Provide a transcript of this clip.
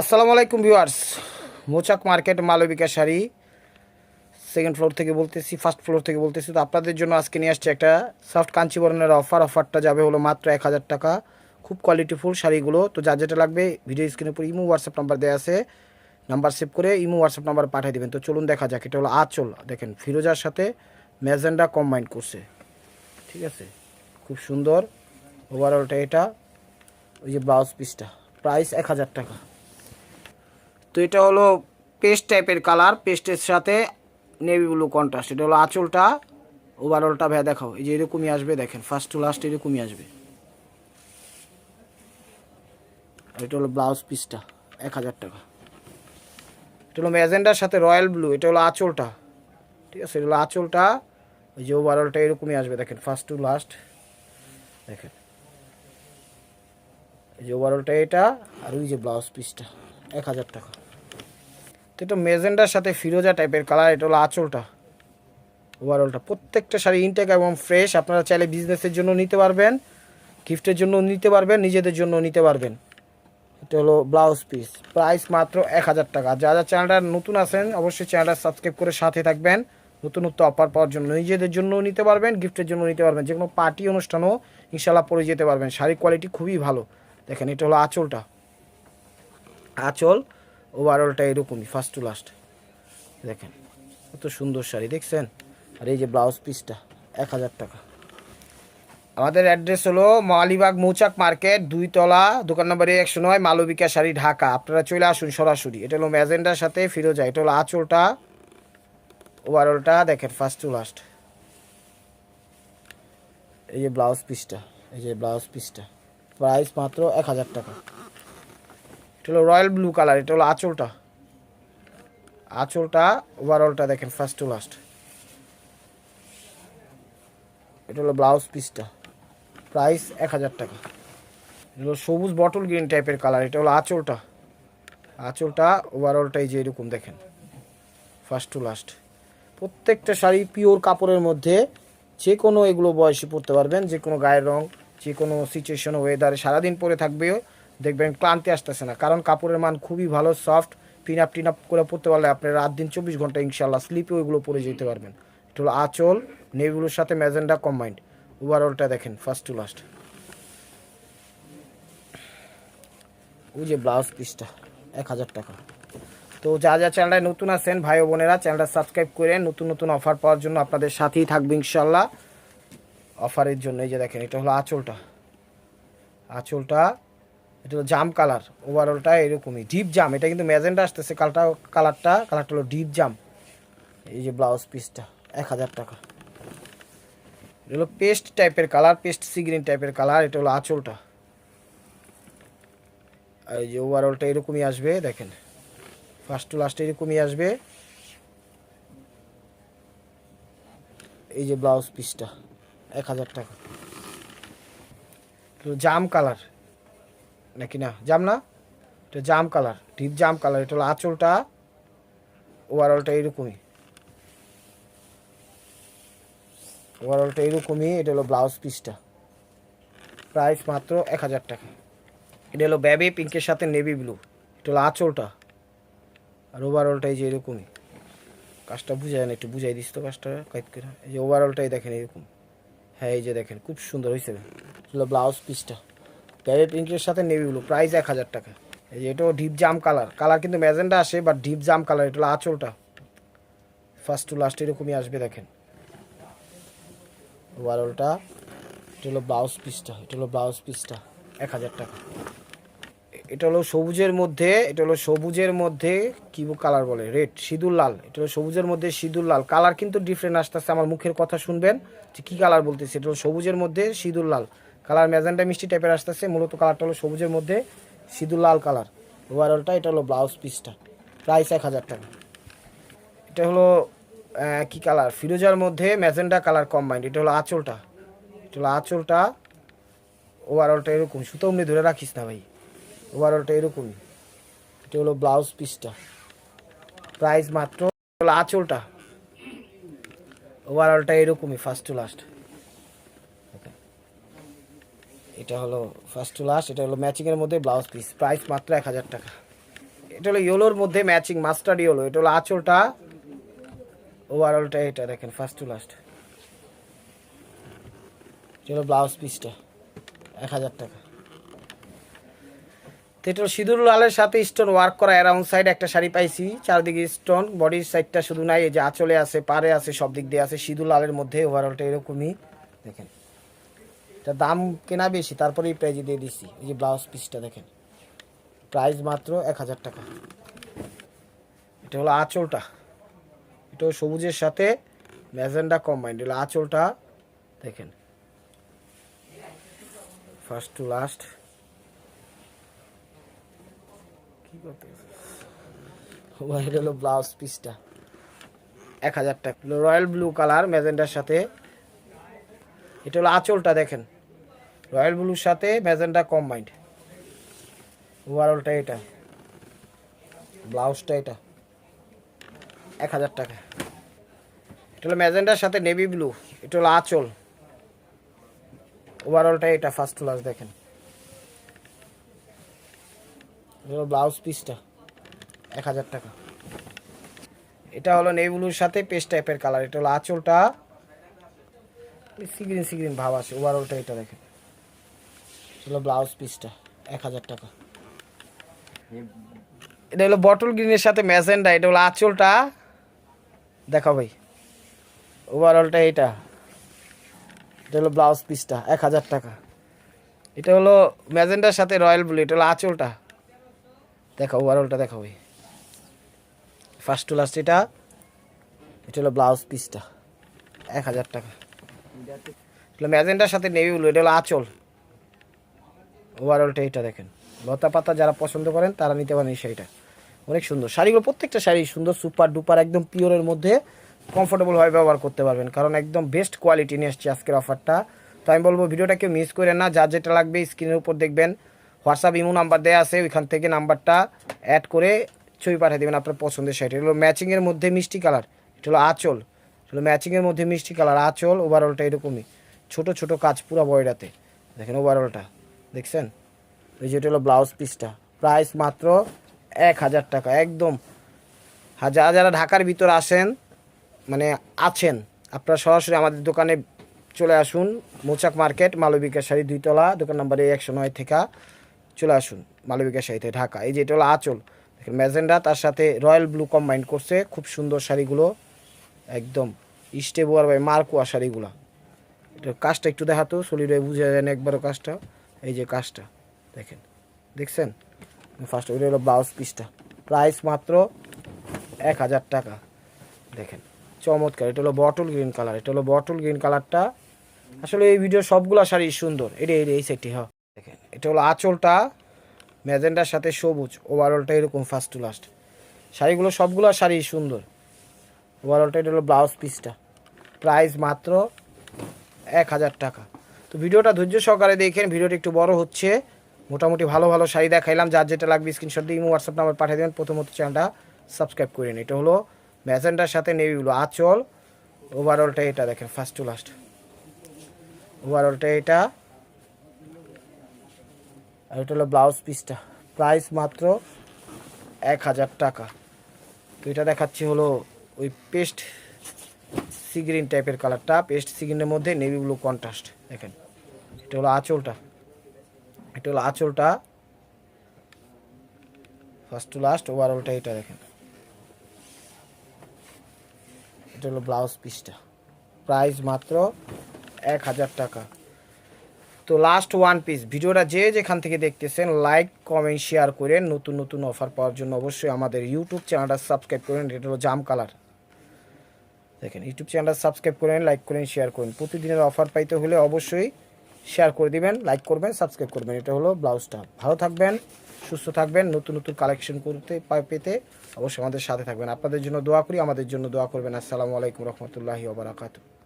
আসসালামু আলাইকুম viewers, Mouchak market Malabika sari second floor থেকে বলতেছি, ফার্স্ট ফ্লোর থেকে বলতেছি। তো আপনাদের জন্য আজকে নিয়ে আসছে একটা সফট কাঞ্চিবরণের অফারটা যাবে হলো মাত্র 1000 টাকা। খুব কোয়ালিটিফুল শাড়িগুলো। তো যার যেটা লাগবে ভিডিও স্ক্রিনের উপর ইমো হোয়াটসঅ্যাপ নাম্বার দেওয়া আছে, নাম্বার সেভ করে ইমো হোয়াটসঅ্যাপ নাম্বার পাঠিয়ে দেবেন। তো চলুন দেখা যাক। এটা হলো আঁচল, দেখেন ফিরোজার সাথে ম্যাজেন্ডা কম্বাইন করছে, ঠিক আছে, খুব সুন্দর। ওভারঅলটা এটা, ওই যে ব্লাউজ পিসটা, প্রাইস 1000 টাকা। তো এটা হলো পেস্ট টাইপের কালার, পেস্টের সাথে নেভি ব্লু কন্ট্রাস্ট। এটা হলো আঁচলটা, ওভারঅলটা ভাই দেখাও। এই যে এরকমই আসবে, দেখেন ফার্স্ট টু লাস্ট এরকমই আসবে। আর এটা হলো ব্লাউজ পিসটা, 1000 টাকা। এটা হলো ম্যাজেন্ডার সাথে রয়্যাল ব্লু। এটা হলো আঁচলটা, ঠিক আছে, এটা হলো আঁচলটা। ওই যে ওভারঅলটা এরকমই আসবে, দেখেন ফার্স্ট টু লাস্ট, দেখেন এই যে ওভারঅলটা এটা। আর ওই যে ব্লাউজ পিসটা, 1000 টাকা। তো এটা মেজেন্ডার সাথে ফিরোজা টাইপের কালার। এটা হলো আঁচলটা, ওভারঅলটা। প্রত্যেকটা শাড়ি ইনটেক এবং ফ্রেশ। আপনারা চাইলে বিজনেসের জন্য নিতে পারবেন, গিফটের জন্য নিতে পারবেন, নিজেদের জন্য নিতে পারবেন। এটা হলো ব্লাউজ পিস, প্রাইস মাত্র 1000 টাকা। যারা চ্যানেলটা নতুন আছেন অবশ্যই চ্যানেলটা সাবস্ক্রাইব করে সাথে থাকবেন নতুনত্ব অফার পাওয়ার জন্য। নিজেদের জন্য নিতে পারবেন, গিফটের জন্য নিতে পারবেন, যে কোনো পার্টি অনুষ্ঠানও ইনশাল্লাহ পরে যেতে পারবেন। শাড়ির কোয়ালিটি খুবই ভালো। দেখেন এটা হলো আঁচলটা, আঁচল, ওভারঅলটা এরকমই ফার্স্ট টু লাস্ট। দেখেন কত সুন্দর শাড়ি, দেখছেন। আর এই যে ব্লাউজ পিসটা, 1000 টাকা। আমাদের অ্যাড্রেস হলো মালিবাগ মৌচাক মার্কেট, 2 তলা, দোকান নম্বর 109, মালবিকা শাড়ি, ঢাকা। আপনারা চলে আসুন সরাসরি। এটা হলো ম্যাজেন্ডার সাথে ফিরোজা। এটা হলো আঁচলটা, ওভারঅলটা দেখেন ফার্স্ট টু লাস্ট। এই যে ব্লাউজ পিসটা, এই যে ব্লাউজ পিসটা, প্রাইস মাত্র 1000 টাকা। এটা হলো রয়্যাল ব্লু কালার। এটা হলো আঁচলটা, আঁচলটা, ওভারঅলটা দেখেন ফার্স্ট টু লাস্ট। এটা হলো ব্লাউজ পিসটা, প্রাইস 1000 টাকা। এটা হলো সবুজ বটল গ্রিন টাইপের কালার। এটা হলো আঁচলটা, আঁচলটা, ওভারঅলটা এই যে এরকম দেখেন ফার্স্ট টু লাস্ট। প্রত্যেকটা শাড়ি পিওর কাপড়ের মধ্যে, যে কোনো এগুলো বয়সে পরতে পারবেন, যে কোনো গায়ের রং, যে কোনো সিচুয়েশন, ওয়েদারে সারাদিন পরে থাকবেও দেখবেন ক্লান্তি আসতেছে না, কারণ কাপড়ের মান খুবই ভালো, soft. Pin up tin up করে পরতে পারলে আপনি রাত দিন 24 ঘন্টা ইনশাল্লাহ স্লিপে ওইগুলো পরে যেতে পারবেন। এটা হলো আঁচল, নেভিগুলোর সাথে ম্যাজেন্ডা কম্বাইন্ড। ওভারঅলটা দেখেন ফার্স্ট টু লাস্ট। ওই যে ব্লাউজ পিসটা, 1000 টাকা। তো যা যা চ্যানেলটায় নতুন আছেন ভাই ও বোনেরা, চ্যানেলটা সাবস্ক্রাইব করে নতুন নতুন অফার পাওয়ার জন্য আপনাদের সাথেই থাকবে ইনশাল্লাহ অফারের জন্য। এই যে দেখেন এটা হলো আঁচলটা, আঁচলটা, এটা হলো জাম কালার, ওভারঅলটা এরকমই ডিপ জাম। এটা কিন্তু ম্যাজেন্ডা আসতেছে কালারটা হলো ডিপ জাম। এই যে ব্লাউজ পিসটা, 1000 টাকা। এটা হলো পেস্ট টাইপের কালার, পেস্ট সি গ্রিন টাইপের কালার। এটা হলো আঁচলটা, এই যে ওভারঅলটা এরকমই আসবে, দেখেন ফার্স্ট টু লাস্ট এরকমই আসবে। এই যে ব্লাউজ পিসটা, 1000 টাকা। তো জাম কালার নাকি, না জাম না, এটা জাম কালার, ডিপ জাম কালার। এটা হলো আঁচলটা, ওভারঅলটা এরকমই, ওভারঅলটা এরকমই। এটা হলো ব্লাউজ পিসটা, প্রাইস মাত্র 1000 টাকা। এটা হলো বেবি পিঙ্কের সাথে নেভি ব্লু। এটা হলো আঁচলটা, আর ওভারঅলটা এই যে এরকমই। কাজটা বুঝায় না, একটু বুঝাই দিস তো কাজটা কাইট করে। এই যে ওভারঅলটাই দেখেন এরকম, হ্যাঁ এই যে দেখেন খুব সুন্দর হয়েছে। হলো ব্লাউজ পিসটা, বেবি পিঙ্কের সাথে নেভি ব্লু, প্রাইস 1000 টাকা। এই যে এটাও ডিপ জাম কালার, কালার কিন্তু ম্যাজেন্ডা আসে বাট ডিপ জাম কালার। এটা হলো আঁচলটা, ফার্স্ট টু লাস্ট এরকমই আসবে, দেখেন ওভারঅলটা। এটা হলো ব্লাউজ পিসটা, এটা হলো ব্লাউজ পিসটা, 1000 টাকা। এটা হলো সবুজের মধ্যে, এটা হলো সবুজের মধ্যে কি কালার বলে, রেড, সিঁদুর লাল। এটা হলো সবুজের মধ্যে সিঁদুর লাল, কালার কিন্তু ডিফারেন্ট আসতেছে। আমার মুখের কথা শুনবেন যে কী কালার বলতেছে। এটা হলো সবুজের মধ্যে সিঁদুর লাল কালার, ম্যাজেন্টা মিষ্টি টাইপের আসতেছে। মূলত কালারটা হলো সবুজের মধ্যে সিঁদুর লাল কালার, ওভারঅলটা। এটা হলো ব্লাউজ পিসটা, প্রাইস 1000 টাকা। এটা হলো কি কালার, ফিরোজার মধ্যে ম্যাজেন্টা কালার কম্বাইন্ড। এটা হলো আঁচলটা, এটা হলো আঁচলটা, ওভারঅলটা এরকম। সুতো অমনি ধরে রাখিস না ভাই, ওভারঅলটা এরকমই। এটা হলো ব্লাউজ পিসটা, প্রাইস মাত্র, হলো আঁচলটা, ওভারঅলটা এরকমই ফার্স্ট টু লাস্ট। এটা হলো ফার্স্ট টু লাস্ট। এটা হলো ম্যাচিংয়ের মধ্যে ব্লাউজ পিস, প্রাইস মাত্র 1000 টাকা। এটা হলো ইয়েলোর মধ্যে ম্যাচিং মাস্টার্ড ইয়েলো। এটা হলো আঁচলটা, ওভারঅলটা এটা দেখেন ফার্স্ট টু লাস্ট। এটা হলো ব্লাউজ পিসটা 1000 টাকা। তো এটা হলো সিঁদুর লালের সাথে স্টোন ওয়ার্ক করা অ্যারাউন্ড সাইড একটা শাড়ি পাইছি, চারদিকে স্টোন, বডির সাইডটা শুধু নাই, এই যে আঁচলে আছে, পারে আছে, সব দিক দিয়ে আছে, সিঁদুর লালের মধ্যে। ওভারঅলটা এরকমই দেখেন। এটা দাম কেনা বেশি, তারপরেই প্রাইজে দিয়ে দিচ্ছি। এই যে ব্লাউজ পিসটা দেখেন, প্রাইস মাত্র 1000 টাকা। এটা হলো আঁচলটা, এটা সবুজের সাথে ম্যাজেন্ডা কম্বাইন্ড। হলো আঁচলটা দেখেন ফার্স্ট টু লাস্ট। কি করতে এটা হলো ব্লাউজ পিসটা 1000 টাকা। রয়্যাল ব্লু কালার ম্যাজেন্ডার সাথে। এটা হলো আঁচলটা দেখেন, রয়্যাল ব্লুর সাথে ম্যাজেন্ডা কম্বাইন্ড। ওভারঅলটা এটা, ব্লাউজটা এটা 1000 টাকা। এটা হলো ম্যাজেন্ডার সাথে নেভি ব্লু। এটা হলো আঁচল, ওভারঅলটা এটা ফার্স্ট টু লাস্ট দেখেন। এটা হলো ব্লাউজ পিসটা 1000 টাকা। এটা হলো নেভি ব্লুর সাথে পেস্ট টাইপের কালার। এটা হলো আঁচলটা, সিগ্রিন সিগ্রিন ভাব আছে। ওভারঅলটা এটা দেখেন। এটা হলো ব্লাউজ পিসটা 1000 টাকা। এটা হলো বটল গ্রিনের সাথে ম্যাজেন্ডা। এটা হলো আঁচলটা, দেখা ভাই। ওভারঅলটা এটা, এটা হলো ব্লাউজ পিসটা 1000 টাকা। এটা হলো ম্যাজেন্ডার সাথে রয়্যাল ব্লু। এটা হলো আঁচলটা, দেখা। ওভারঅলটা দেখা ভাই ফার্স্ট টু লাস্ট এটা। এটা হলো ব্লাউজ পিসটা 1000 টাকা। এটা ম্যাজেন্ডার সাথে নেভি ব্লু। এটা হলো আঁচল, ওভারঅলটা এটা দেখেন। লতা পাতা যারা পছন্দ করেন তারা নিতে পারেন এই শাড়িটা, অনেক সুন্দর। শাড়িগুলো প্রত্যেকটা শাড়ি সুন্দর, সুপার ডুপার, একদম পিওরের মধ্যে, কমফোর্টেবলভাবে ব্যবহার করতে পারবেন, কারণ একদম বেস্ট কোয়ালিটি নিয়ে এসছি আজকের অফারটা। তো আমি বলবো ভিডিওটা কেউ মিস করেন না, যার যেটা লাগবে স্ক্রিনের উপর দেখবেন হোয়াটসঅ্যাপ ইমো নাম্বার দেওয়া আছে, ওইখান থেকে নাম্বারটা অ্যাড করে ছবি পাঠিয়ে দেবেন আপনার পছন্দের শাড়ি। এটা হলো ম্যাচিংয়ের মধ্যে মিষ্টি কালার। এটা হলো আঁচল, এটা হলো ম্যাচিংয়ের মধ্যে মিষ্টি কালার আঁচল। ওভারঅলটা এরকমই ছোট ছোট কাজ পুরো বয়ডাতে দেখেন। ওভারঅলটা দেখছেন। এই যে এটা হলো ব্লাউজ পিসটা, প্রাইস মাত্র 1000 টাকা একদম। যারা যারা ঢাকার ভিতর আসেন মানে আছেন, আপনারা সরাসরি আমাদের দোকানে চলে আসুন। মৌচাক মার্কেট, মালবিকা শাড়ি 2 তলা, দোকান নাম্বার 109 থেকে চলে আসুন মালবিকা শাড়িতে, ঢাকা। এই যে এটা হলো আঁচল দেখেন, ম্যাজেন্ডা তার সাথে রয়্যাল ব্লু কম্বাইন করছে, খুব সুন্দর শাড়িগুলো, একদম স্টেবোয়ার বাই মার্কোয়া শাড়িগুলো। এটা কাজটা একটু দেখাতো, সলিড বুঝে যায় না একবারও কাজটা। এই যে কাজটা দেখেন, দেখছেন ফার্স্ট। ওইটা হলো ব্লাউজ পিসটা, প্রাইস মাত্র 1000 টাকা দেখেন, চমৎকার। এটা হলো বটল গ্রিন কালার। এটা হলো বটল গ্রিন কালারটা। আসলে এই ভিডিও সবগুলো শাড়ি সুন্দর। এই সেটটি হ্যাঁ দেখেন। এটা হলো আঁচলটা ম্যাজেন্ডার সাথে সবুজ। ওভারঅলটা এরকম ফার্স্ট টু লাস্ট। শাড়িগুলো সবগুলো শাড়ি সুন্দর। ওভারঅলটা এটা হলো ব্লাউজ পিসটা, প্রাইস মাত্র 1000 টাকা। তো ভিডিওটা ধৈর্য সহকারে দেখেন, ভিডিওটা একটু বড় হচ্ছে, মোটামুটি ভালো ভালো শাড়ি দেখাইলাম। যার যেটা লাগবে স্ক্রিনশট দিয়ে ইমো হোয়াটসঅ্যাপ নাম্বার পাঠিয়ে দেবেন। প্রথমত চ্যানেলটা সাবস্ক্রাইব করে নিন। এটা হলো ম্যাজেন্ডার সাথে নেভি ব্লু আঁচল। ওভারঅলটা এটা দেখেন ফার্স্ট টু লাস্ট। ওভারঅলটা এটা, আর এটা হলো ব্লাউজ পিসটা, প্রাইস মাত্র 1000 টাকা। তো এটা দেখাচ্ছি হলো ওই পেস্ট সি গ্রিন টাইপের কালারটা, পেস্ট সি গ্রিনের মধ্যে নেভি ব্লু কন্ট্রাস্ট দেখেন। এটা হলো আঁচলটা, এটা হলো আঁচলটা ফার্স্ট টু লাস্ট। ওভারঅলটা এটা দেখেন। এটা হলো ব্লাউজ পিসটা, প্রাইস মাত্র 1000 টাকা। তো লাস্ট ওয়ান পিস। ভিডিওটা যে যেখান থেকে দেখতেছেন লাইক কমেন্ট শেয়ার করেন। নতুন নতুন অফার পাওয়ার জন্য অবশ্যই আমাদের ইউটিউব চ্যানেলটা সাবস্ক্রাইব করেন। এটা হলো জাম কালার দেখেন। ইউটিউব চ্যানেলটা সাবস্ক্রাইব করেন, লাইক করেন, শেয়ার করেন। প্রতিদিনের অফার পাইতে হলে অবশ্যই শেয়ার করে দিবেন, লাইক করবেন, সাবস্ক্রাইব করবেন। এটা হলো ব্লাউজটা। ভালো থাকবেন, সুস্থ থাকবেন। নতুন নতুন কালেকশন করতে পেতে অবশ্যই আমাদের সাথে থাকবেন। আপনাদের জন্য দোয়া করি, আমাদের জন্য দোয়া করবেন। আসসালামু আলাইকুম রহমতুল্লাহি ওয়া বারাকাতুহু।